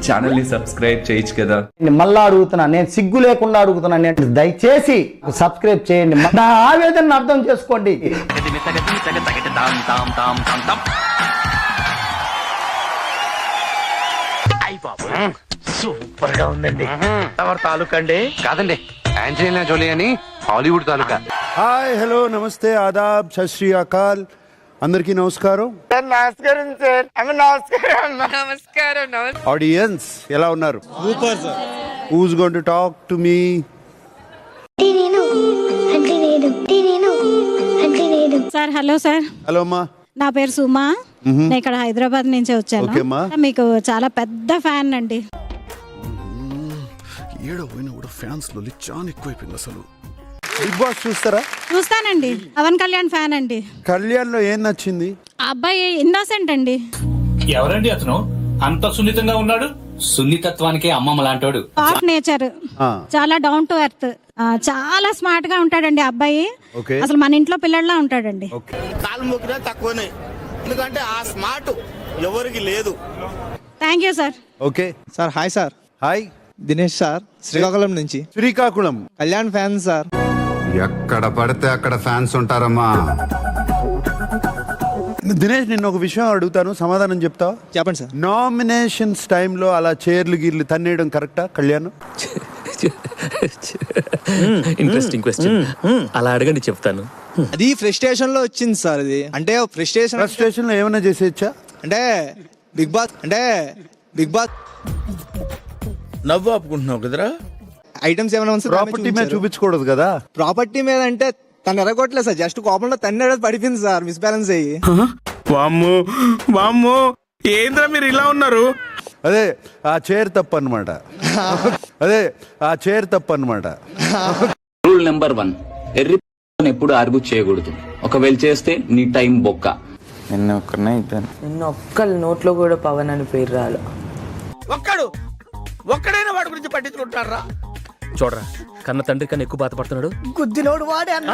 Channel ని subscribe చేయొచ్చు కదా. మళ్ళా అడుగుతున్నా, నేను సిగ్గు లేకుండా అడుగుతున్నా, నేను దయచేసి సబ్స్క్రైబ్ చేయండి. నా ఆవేదన అర్థం చేసుకోండి. సూపర్ గా ఉందండి. ఎవరి తాలూకా అండి? కాదండి, ఆంజలీనా జోలీ అని హాలీవుడ్ తాలూకా. హాయ్, హలో, నమస్తే, ఆదాబ్, సత్ శ్రీ అకాల్, అందరికీ నమస్కారం. నమస్కారం సార్. నమస్కారం. ఆడియన్స్ ఎలా ఉన్నారు? Super sir. Who's going to talk to me? Sir hello sir. Hello అమ్మా. నా పేరు సుమా. నేను ఇక్కడ హైదరాబాద్ నుంచి వచ్చాను. మీకు చాలా పెద్ద ఫ్యాన్ అండి. ఏడో పోయినా కూడా ఫ్యాన్స్ లో చాలా ఎక్కువైపోయింది అసలు. బిగ్ బాస్ చూస్తారా? చూస్తానండి. పవన్ కళ్యాణ్ ఫ్యాన్ అండి. కళ్యాణ్ లో ఏం నచ్చింది? ఆ అబ్బాయి ఇన్నోసెంట్ అండి. ఎవరండి అతను అంత సున్నితంగా ఉన్నాడు? సున్నితత్వానికి అమ్మమ్మ లాంటోడు. హాట్ నేచర్, చాలా డౌన్ టు ఎర్త్, చాలా స్మార్ట్ గా ఉంటాడండి ఆ అబ్బాయి. అసలు మన ఇంట్లో పిల్లల్లా ఉంటాడండి. కాలు మొక్కినా తక్కువనే, ఎందుకంటే ఆ స్మార్ట్ ఎవరికి లేదు. Thank you sir. Okay sir. Hi sir. Hi, Dinesh sir, Srikakulam నుంచి. Srikakulam Kalyan fan sir. ఎక్కడ పడితే అక్కడ ఫ్యాన్స్ ఉంటారమ్మా. దినేష్, నిన్న ఒక విషయం అడుగుతాను, సమాధానం చెప్తావా? చెప్పండి సార్. నామినేషన్స్ టైంలో అలా చైర్లు గీర్లు తన్నేయడం కరెక్టా కళ్యాణ్? Interesting question. అలా అడగండి చెప్తాను. అది ఫ్రస్ట్రేషన్ లో వచ్చింది సార్. అది అంటే ఫ్రస్ట్రేషన్ లో ఏమైనా చేసేయచ్చా? అంటే బిగ్ బాస్ నవ్వు ఆపుకుంటున్నావు కదరా. ఐటమ్స్ ఏమైనా ప్రాపర్టీ మీద చూపించకూడదు కదా. ప్రాపర్టీ మీద అంటే తను ఎరగొట్టలేదు సార్, జస్ట్ కోపంలో తన్నేడ పడిపోయింది సార్, మిస్బ్యాలెన్స్ అయ్యి. వామ్మో ఏంద్రా మీరు ఇలా ఉన్నారు? అదే ఆ చైర్ తప్పు అన్నమాట. రూల్ నెంబర్ 1, ఎర్రి ఎప్పుడు ఆర్గ్యూ చేయకూడదు. ఒకవేళ చేస్తే నీ టైం బొక్క. నిన్న ఒక్కళ్ళ నోట్లో కూడా పవన్ అని పేరు రాలు. ఒక్కడైనా వాడి గురించి పట్టించుకుంటారా? చూడరా, కన్న తండ్రి కన్నా ఎక్కువ బాధపడుతున్నాడు. గుద్దినోడు వాడే అన్న.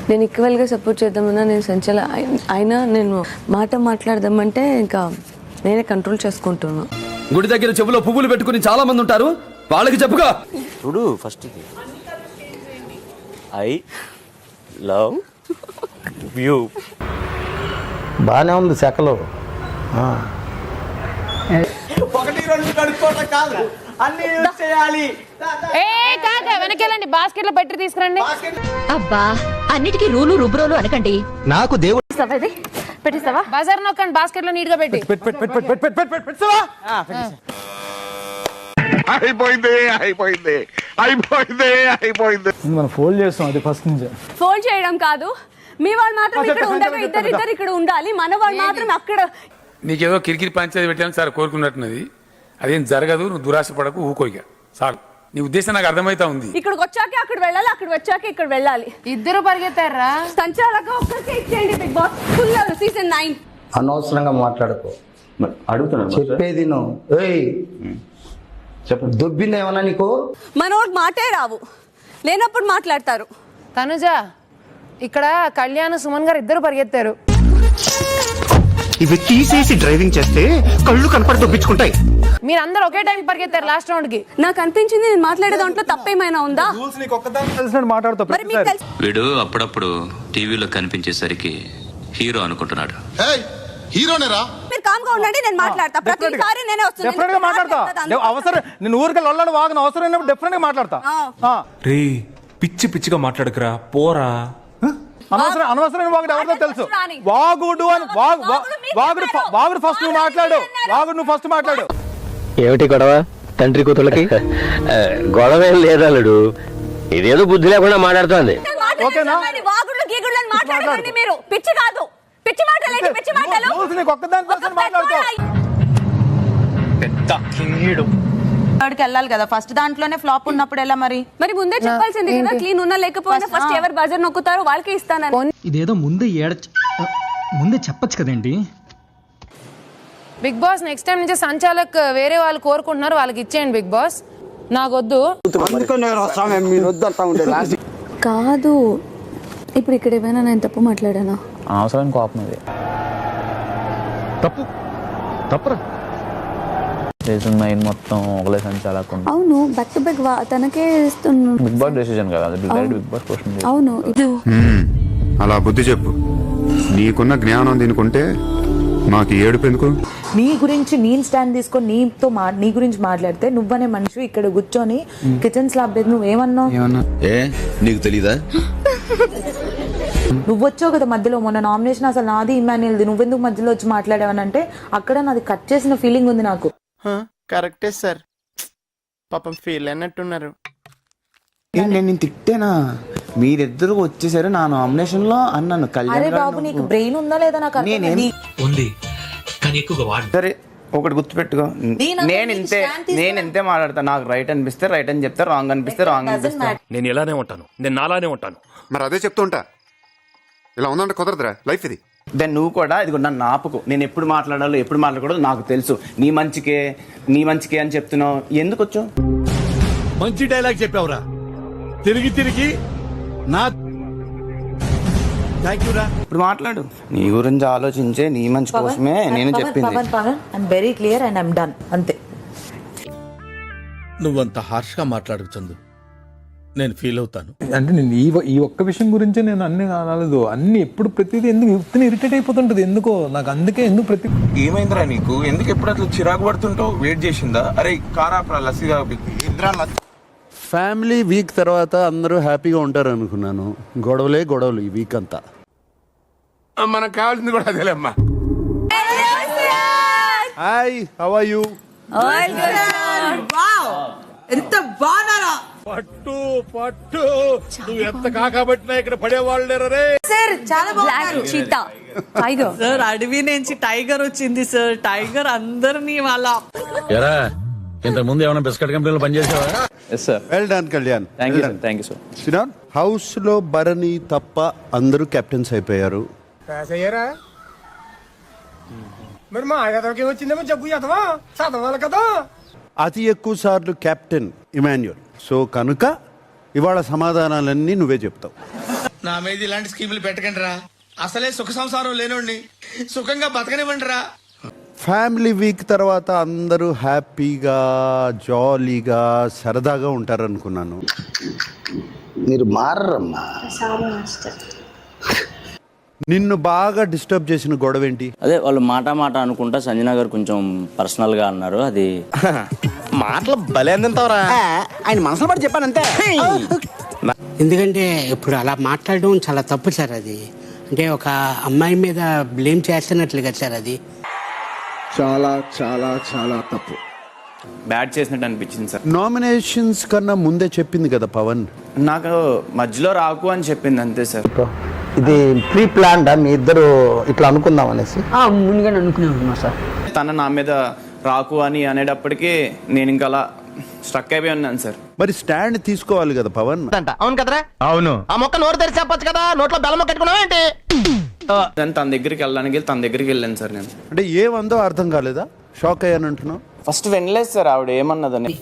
నేను ఈక్వల్ గా సపోర్ట్ చేద్దామన్నా, నేను సంచల అయినా నేను మాట్లాడదామంటే ఇంకా నేనే కంట్రోల్ చేసుకుంటున్నా. గుడి దగ్గర చెవులో పువ్వులు పెట్టుకుని చాలా మంది ఉంటారు, వాళ్ళకి చెప్పుగా. చూడు, ఫస్ట్ ఐ లవ్ యూ. బానే ఉంది సెకలు. 1, 2 కడుక్కోవడం కాదు, అన్ని యూజ్ చేయాలి. వెనకెళ్ళండి, బాస్కెట్ లో పెట్టి తీసుకురండి. అబ్బా, అన్నిటికీ రూలు రుబ్రోలు అనకండి. నాకు దేవుడు పెట్టిస్తావా? బజార్ నొక్కండి, బాస్కెట్ లో నీట్ గా పెట్టి. అయిపోయింది. మనం ఫోల్డ్ చేస్తాం, అది ఫస్ట్ నుంచి. ఫోన్ చేయడం కాదు, మీ వాళ్ళు మాత్రం ఇక్కడ ఉండగా ఇద్దరు ఇక్కడ ఉండాలి, మన వాళ్ళు మాత్రం అక్కడ. నీకేదో కిరికిరి పంచాయతీ పెట్టాను సార్ కోరుకున్నట్టున్నది. అదేం జరగదు, నువ్వు దురాశ పడకు, ఊకోయిగా చాలు. నీ ఉద్దేశం నాకు అర్థమైతా ఉంది. ఇక్కడికి వచ్చాక అక్కడ వెళ్ళాలి, అక్కడ వచ్చాక ఇక్కడ వెళ్ళాలి. ఇద్దరు పరిగెత్తారా? సంచాలక ఒక్కరికి ఇచ్చేయండి బిగ్ బాస్ ఫుల్ సీజన్ 9. అనవసరంగా మాట్లాడుకో. అడుగుతున్నాను, చెప్పేది దొబ్బింది ఏమన్నా నీకు? మనోడు మాటే రావు, లేనప్పుడు మాట్లాడతారు. తనుజ, ఇక్కడ కళ్యాణ్ సుమన్ గారు ఇద్దరు పరిగెత్తారు. ఇవి తీసేసి డ్రైవింగ్ చేస్తే కళ్ళు కనపడి దొబ్బించుకుంటాయి. మీరందరూ ఒకే టైం పరిగెత్తారు లాస్ట్ రౌండ్ కి. నాకు అనిపించింది నేను మాట్లాడే దాంట్లో తప్పేమైనా ఉందా? మరి మీకు తెలుసు. వీడు అప్పుడప్పుడు టీవీలో కనిపించేసరికి హీరో అనుకుంటున్నాడు. హీరోనేరా? మీరు కామ్గా ఉండండి, నేను మాట్లాడతా. ప్రతిసారి నేనే వస్తున్నాను. డెఫినెట్ గా మాట్లాడతా. అవసరం నేను ఊరికే లొల్లాడు వాగను, అవసరం అయినప్పుడు డెఫినెట్ గా మాట్లాడతా. రే, పిచ్చిగా మాట్లాడుకురా, పోరా. అనవసరమైన వాగుడు ఎవరిదో తెలుసు. వాగుడు అని వాగుడు ఫస్ట్ నువ్వు మాట్లాడు. నువ్వు ఫస్ట్ మాట్లాడు. ఏమిటి గొడవ తండ్రి కూతుళ్ళకి? గొడవ ఏం లేదల్లుడు, ఇదేదో బుద్ధి లేకుండా మాట్లాడుతోంది. ఓకేనా? వాగుళ్ళు గీగుళ్ళు అని మాట్లాడకండి మీరు. పిచ్చి కాదు, పిచ్చి మాటలేంటి, పిచ్చి మాటలు. నీకు ఒక్కదాని కోసం మాట్లాడుతావు. పెద్ద కింగిడు. థర్డ్కి వెళ్ళాలి కదా, ఫస్ట్ దాంట్లోనే ఫ్లాప్ ఉన్నప్పుడు ఎలా? మరి ముందే చెప్పాల్సింది కదా, క్లీన్ ఉన్నా లేకపోయినా ఫస్ట్ ఎవరు బజర్ నొక్కుతారో వాళ్ళకి ఇస్తానని. ఇదేదో ముందే చెప్పొచ్చు కదండి. బిగ్ బాస్ నెక్స్ట్ టైం నుంచి సంచాలక్ వేరే వాళ్ళు కోరుకుంటున్నారు, వాళ్ళకి ఇచ్చేయండి బిగ్ బాస్. నాకొద్దు. కాదు, ఇప్పుడు ఇక్కడ ఏమైనా నేను తప్పు మాట్లాడానా? అనవసరం కోపం. అది తప్పురా. చేసిన మైండ్ మొత్తం ఒకలే సంచాలకుండా. అవును, బ్యాక్ టు బ్యాక్ తనకే ఇస్తున్నాను. బిగ్ బాస్ డెసిషన్ కదా, అది డైరెక్ట్ బిగ్ బాస్ క్వశ్చన్. అవును, అలా బుద్ధి చెప్పు. నీకున్న జ్ఞానం దీనికుంటే మాకు ఏడుపు ఎందుకు? నీ గురించి నేను స్టాండ్ తీసుకొని నీ గురించి మాట్లాడితే నువ్వనే మనిషి ఇక్కడ కూర్చొని కిచెన్ స్లాబ్ మీద నువ్వేమన్నావు? ఏ నీకు తెలీదా? నువ్వు వచ్చావు కదా మధ్యలో, మొన్న నామినేషన్ అసలు నాది ఇమాన్యుల్ది, నువ్వెందుకు మధ్యలో వచ్చి మాట్లాడావనంటే అక్కడ నాది కట్ చేసిన ఫీలింగ్ ఉంది నాకు. కరెక్టే సార్, పాపం ఫీల్ అన్నట్టున్నారు. నేను తిట్టేనా? మీరిద్దరు వచ్చేసారు నా నామినేషన్ లో అన్నాను. అరే బాబు, నీకు బ్రెయిన్ ఉందా లేదా నాకు అర్థం కాదు. ఉంది కానీ ఎక్కువగా వాడు. సరే ఒకటి గుర్తుపెట్టుకో, నేను ఇంతే మాట్లాడతా. నాకు రైట్ అనిపిస్తే రైట్ అని చెప్తా, రాంగ్ అనిపిస్తే రాంగ్ అనిపిస్తా. నేను ఇలానే ఉంటాను, నేను నాలానే ఉంటాను. మరి అదే చెప్తుంటా. ఇలా ఉందంటే కుదరదురా లైఫ్ ఇది. దెన్ నువ్వు కూడా ఇది నన్ను ఆపుకో. నేను ఎప్పుడు మాట్లాడాలో ఎప్పుడు మాట్లాడకూడదు నాకు తెలుసు. నీ మంచికే అని చెప్తున్నావు. ఎందుకు వచ్చావు? మంచి డైలాగ్ చెప్పావురా, తిరిగి తిరిగి నా థ్యాంక్ యూ రా. ఇప్పుడు మాట్లాడు. నీ గురించి ఆలోచించే నీ మంచి కోసమే నేను చెప్పింది. I'm very clear and I'm done, అంతే. నువ్వంత హార్ష్ గా మాట్లాడకు చందు, నేను ఫీల్ అవుతాను. అంటే నేను ఈ ఒక్క విషయం గురించి నేను అన్ని అనలేదు. అన్ని ఎప్పుడు ప్రతిదీ ఎందుకు ఎప్పుడు ఇరిటేట్ అయిపోతుంటది ఎందుకో నాకు. అందుకే ఎందుకు ప్రతి ఏమైందిరా నీకు? ఎందుకు ఎప్పుడు అట్లా చిరాకు పడుతుంటావు? వెయిట్ చేసిందా? అరే కారా లస్సీగా ఫ్యామిలీ వీక్ తర్వాత అందరూ హ్యాపీగా ఉంటారు అనుకున్నాను. గొడవలు ఈ వీక్ అంతా. మనకు కావాల్సింది కూడా అదేలేమ్మా. Hi, how are you? ఎంత బాగున్నారా? పట్టు నువ్వు ఎంత కాకబట్టినా ఇక్కడ పడేవాళ్ళు రే. సార్ చాలా బాగున్నారు. టైగర్ సార్ అడవి నుంచి టైగర్ వచ్చింది సార్. టైగర్ అందరినీ వాళ్ళ ఇంతకు ముందు ఏమైనా బిస్కెట్ కంపెనీలో పనిచేసావా? Well done Kalyan. Thank you sir. Srinath, house లో భరణి తప్ప అందరూ కెప్టెన్స్ అయిపోయారు. మరి మా ఆయనకి వచ్చిందేమో జబ్బు చదవాలి కదా. అతి ఎక్కువ సార్లు కెప్టెన్ ఇమాన్యుల్. సో కనుక ఇవాళ సమాధానాలన్నీ నువ్వే చెప్తావు. నా మీద ఇలాంటి స్కీములు పెట్టకండి రా. అసలే సుఖ సంసారం లేనోడిని సుఖంగా బతకనివ్వండి రా. ఫ్యామిలీ వీక్ తర్వాత అందరూ హ్యాపీగా జాలీగా సరదాగా ఉంటారనుకున్నాను. మీరు మారమ్మా. నిన్ను బాగా డిస్టర్బ్ చేసిన గొడవ ఏంటి? అదే వాళ్ళు మాట అనుకుంటా సంజన గారు కొంచెం పర్సనల్ గా అన్నారు. అది మాటలు భలే అందింతావరా. ఆయన మనసులో పడి చెప్పానంతే. ఎందుకంటే ఇప్పుడు అలా మాట్లాడడం చాలా తప్పు సార్. అది అంటే ఒక అమ్మాయి మీద బ్లేమ్ చేస్తున్నట్లు కదా సార్. అది చాలా చాలా చాలా తప్పు. బ్యాడ్ చేసినట్టు అనిపించింది సార్. నామినేషన్స్ కన్నా ముందే చెప్పింది కదా పవన్. నాకు మధ్యలో రాకు అని చెప్పింది అంతే సార్. ఇది ప్రీ ప్లాన్డా మీ ఇద్దరు ఇట్లా అనుకుందాం అనేసి? ముందుగానే అనుకున్నాను సార్. తన నా మీద రాకు అని అనేటప్పటికీ నేను ఇంకా అలా స్ట్రక్ అయిపోయి ఉన్నాను సార్. మరి స్టాండ్ తీసుకోవాలి కదా పవన్. అవును కదరా? అవును. ఆ మొక్క నోరు తెరిచి చెప్పొచ్చు కదా, నోట్లో బెల్లం కట్టుకున్నావు ఏంటి? తన దగ్గరికి వెళ్ళాను సార్. నేను అంటే ఏమందో అర్థం కాలేదా? షాక్ అయ్యాను అంటున్నావు. ఫస్ట్ వినలేదు సార్ ఆవిడ ఏమన్నదని.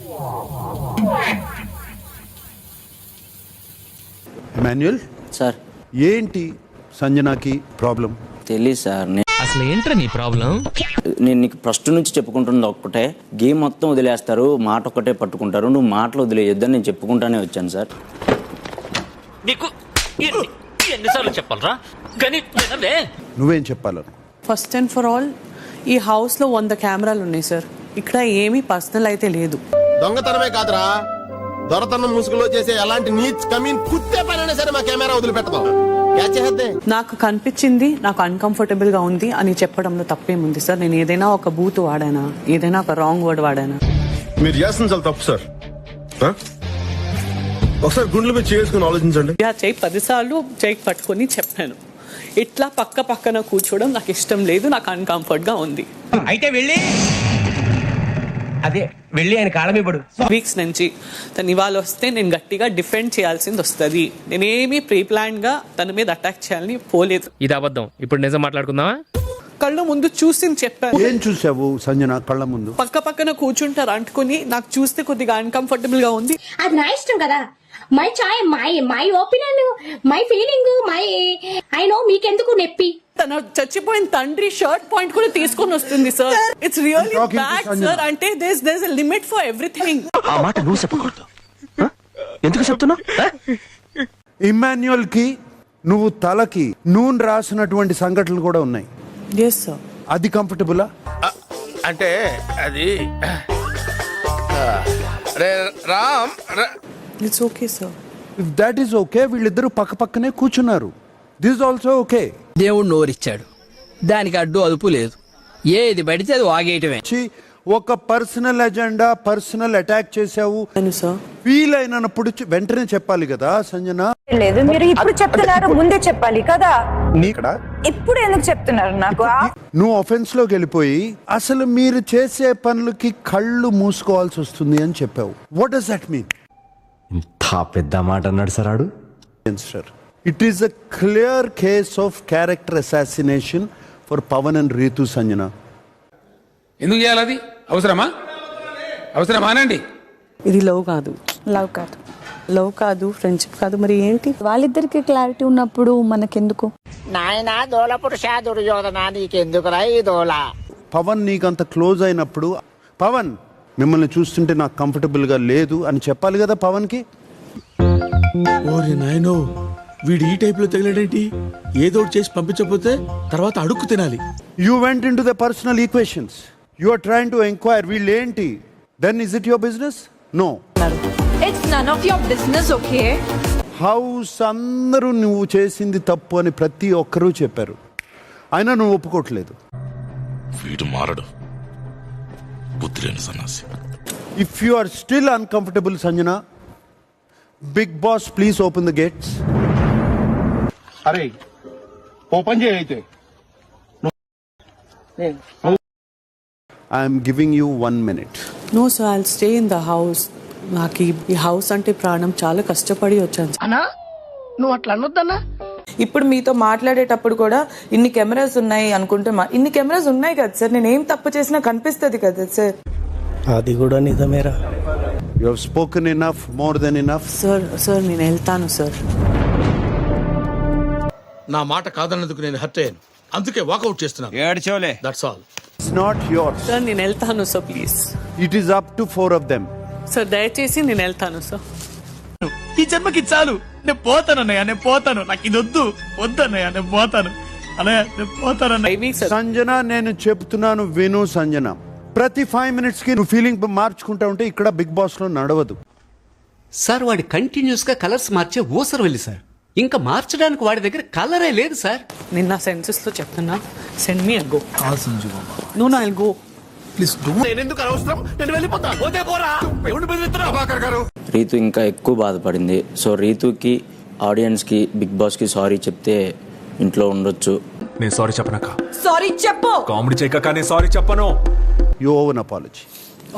ఇమాన్యుల్ సార్ ఏంటి సంజనాకి ప్రాబ్లం? తెలియదు సార్. అసలు ఏంట్రా నీ ప్రాబ్లం? నేను నీకు ఫస్ట్ నుంచి చెప్పుకుంటున్నది ఒక్కటే, గేమ్ మొత్తం వదిలేస్తారు, మాట ఒక్కటే పట్టుకుంటారు. నువ్వు మాటలు వదిలేయొద్దని నేను చెప్పుకుంటానే వచ్చాను సార్. నీకు ఎన్నిసార్లు చెప్పాలరా? కానీ నువ్వేం చెప్పాలను? ఫస్ట్ అండ్ ఫర్ ఆల్, ఈ హౌస్ లో 100 కెమెరాలు ఉన్నాయి సార్. ఇక్కడ ఏమీ పర్సనల్ అయితే లేదు. దొంగతనమే కాదురా, దొరతనం ముసుగులో చేసే ఎలాంటి నీచ్ కమీన్ కుత్తే పనైనా సరే మా కెమెరా వదిలిపెట్టదాం. నాకు కనిపించింది, నాకు అన్కంఫర్టబుల్ గా ఉంది అని చెప్పడంలో తప్పేముంది సార్? నేను ఏదైనా ఒక బూత్ వాడానా, ఏదైనా ఒక రాంగ్ వర్డ్ వాడానా? మీరు చేస్తుంది చాలా తప్పు సార్. ఒకసారి గుండెల మీద చేసుకుని ఆలోచించండి. చేయి 10 సార్లు చేయి పట్టుకొని చెప్పాను. ఇట్లా పక్కన కూర్చోవడం నాకు ఇష్టం లేదు, నాకు అన్కంఫర్ట్ గా ఉంది. అయితే వెళ్ళి ఆయన కాళ్ళ పడు. వీక్స్ నుంచి తను ఇవాళ వస్తే నేను గట్టిగా డిఫెండ్ చేయాల్సింది వస్తుంది. నేనేమి ప్రీ ప్లాన్ గా తన మీద అటాక్ చేయాలని పోలేదు. ఇది అబద్ధం. ఇప్పుడు నిజం మాట్లాడుకుందామా? కళ్ళు ముందు చూసి చెప్పాను. ఏం చూసావు సంజన కళ్ళ ముందు? పక్కన కూర్చుంటారు అంటుకుని నాకు చూస్తే కొద్దిగా అన్కంఫర్టబుల్ గా ఉంది. అది నా ఇష్టం కదా. My chai, my opinion, my feeling, I know. మీకెందుకు నొప్పి? తన చచ్చిపోయిన తండ్రి షర్ట్ పాయింట్ కూడా తీసుకొని వస్తుంది sir. It's really Talking to bad Sanjana. Sir. అంటే there is a limit for everything. ఆ మాట నువ్వు చెప్పకూడదు. ఎందుకు చెప్తున్నావు? ఇమాన్యుయల్ కి నువ్వు తలకి నూనె రాసినటువంటి సంఘటనలు కూడా ఉన్నాయి. Yes sir. అది కంఫర్టబులా? అంటే అది Ram it's okay sir. If that is okay, వీళ్ళిద్దరూ పక్క పక్కనే కూర్చున్నారు. This also okay. దేవుడు నోరిచ్చాడు, దానికి అడ్డు అదుపు లేదు. ఏది పడితే అది వాగేయటమే. ఒక పర్సనల్ ఎజెండా, పర్సనల్ అటాక్ చేసావు సార్. ఫీల్ అయినప్పుడు వెంటనే చెప్పాలి కదా సంజన. లేదు, మీరు ఇప్పుడు చెప్తున్నారు, ముందే చెప్పాలి కదా. ఇక్కడ ఇప్పుడు ఎందుకు చెప్తున్నారు నాకు? నువ్వు ఆఫెన్స్ లోకి వెళ్ళిపోయి అసలు మీరు చేసే పనులకి కళ్ళు మూసుకోవాల్సి వస్తుంది అని చెప్పావు. What does that mean? ఇంత పెద్ద మాట అన్నాడు సార్ ఆడు. It is a clear case of character assassination for Pavan and Rithu Sanjana. ఎందుకు చేయాలి? అది అవసరమా అనండి. ఇది లవ్ కాదు. లవ్ కాదు, ఫ్రెండ్షిప్ కాదు, మరి ఏంటి? వాళ్ళిద్దరికి క్లారిటీ ఉన్నప్పుడు మనకెందుకు? నాయనా దోల పురుషా దుర్యోధన, నీకెందుకురా ఈ దోల? పవన్ నీకంత క్లోజ్ అయినప్పుడు, పవన్ మిమ్మల్ని చూస్తుంటే నాకు కంఫర్టబుల్ గా లేదు అని చెప్పాలి కదా పవన్ కి. ఓరి నాయనో, వీడు ఈ టైప్ లో తగిలాడేంటి? ఏదో చేసి పంపించకపోతే తర్వాత అడుక్కు తినాలి. You went in to the personal equations. You are trying to enquire వీళ్ళేంటి. Then is it your business? No, it's none of your business. Okay, house అందరూ నువ్వు చేసింది తప్పు అని ప్రతి ఒక్కరూ చెప్పారు, అయినా నువ్వు ఒప్పుకోవట్లేదు. వీడు మారడు, బుద్ధిలేని సన్నాసి. If you are still uncomfortable Sanjana, Bigg Boss please open the gates. అరే ఓపెన్ చేయి అయితే. I'm giving you 1 minute. No sir, I'll stay in the house. నాకు ఈ హౌస్ అంటే ప్రాణం. చాలా కష్టపడి వచ్చాను సార్. అన్నా నువ్వు అట్లా అనొద్దన్నా. ఇప్పుడు మీతో మాట్లాడేటప్పుడు కూడా ఇన్ని కెమెరాస్ ఉన్నాయి అనుకుంటే, ఇన్ని కెమెరాస్ ఉన్నాయి కదా సార్, నేను ఏం తప్పు చేసినా కనిపిస్తుంది కదా సార్. అది కూడా నిజమేరా. You have spoken enough, more than enough. Sir నేను వెళ్తాను సార్. నా మాట కాదన్నందుకు నేను హర్ట్ అయ్యాను, అందుకే వాకౌట్ చేస్తున్నాను. ఏడ్చోలే. That's all. It's not yours. Sir నేను వెళ్తాను sir, please. It is up to 4 of them. Sir దయచేసి నేను వెళ్తాను సార్. ఈ జన్మకి చాలు, నేను పోతాను అన్నయ్య, నేను పోతాను. నాకు ఇది వద్దన్నయ్య, నేను పోతాను అన్నయ్య, నేను పోతాను. సంజన, నేను చెప్తున్నాను విను సంజన. ప్రతి 5 minutes కి నువ్వు ఫీలింగ్ మార్చుకుంటా ఉంటే ఇక్కడ బిగ్ బాస్ లో నడవదు. సార్ వాడి కంటిన్యూస్ గా కలర్స్ మార్చే ఊసరు వెళ్ళి సార్, ఇంకా మార్చడానికి వాడి దగ్గర కలరే లేదు సార్. నిన్న సెన్సెస్ లో చెప్తున్నా, send me and go. No I'll go. నేనెందుకు అనవసరం, నేను వెళ్ళిపోతా. పోతే పోరా, ఎవడు బెదిరిస్తున్నావు? ప్రభాకర్ గారు. రీతు ఇంకా ఎక్కువ బాధపడింది. సో రీతుకి, ఆడియన్స్కి, బిగ్ బాస్కి సారీ చెప్తే ఇంట్లో ఉండొచ్చు. నేను సారీ చెప్పనక్క. సారీ చెప్పు. కామెడీ చేయక నేను సారీ చెప్పను. You owe an apology.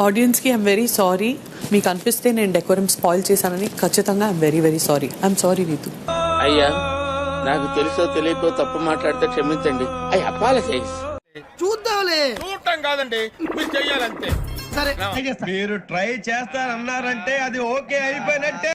Audience కి ఐఎమ్ వెరీ సారీ. మీకు అనిపిస్తే నేను డెకోరం స్పాయిల్ చేశానని ఖచ్చితంగా I'm very very sorry. I'm sorry Rithu. అయ్యా, నాకు తెలుసో తెలియకో తప్పు మాట్లాడితే క్షమించండి. I apologise. చూద్దాంలే. చూడటం కాదండి, మీరు చెయ్యాలంతే. సరే, మీరు ట్రై చేస్తారన్నారంటే అది ఓకే అయిపోయినట్టే.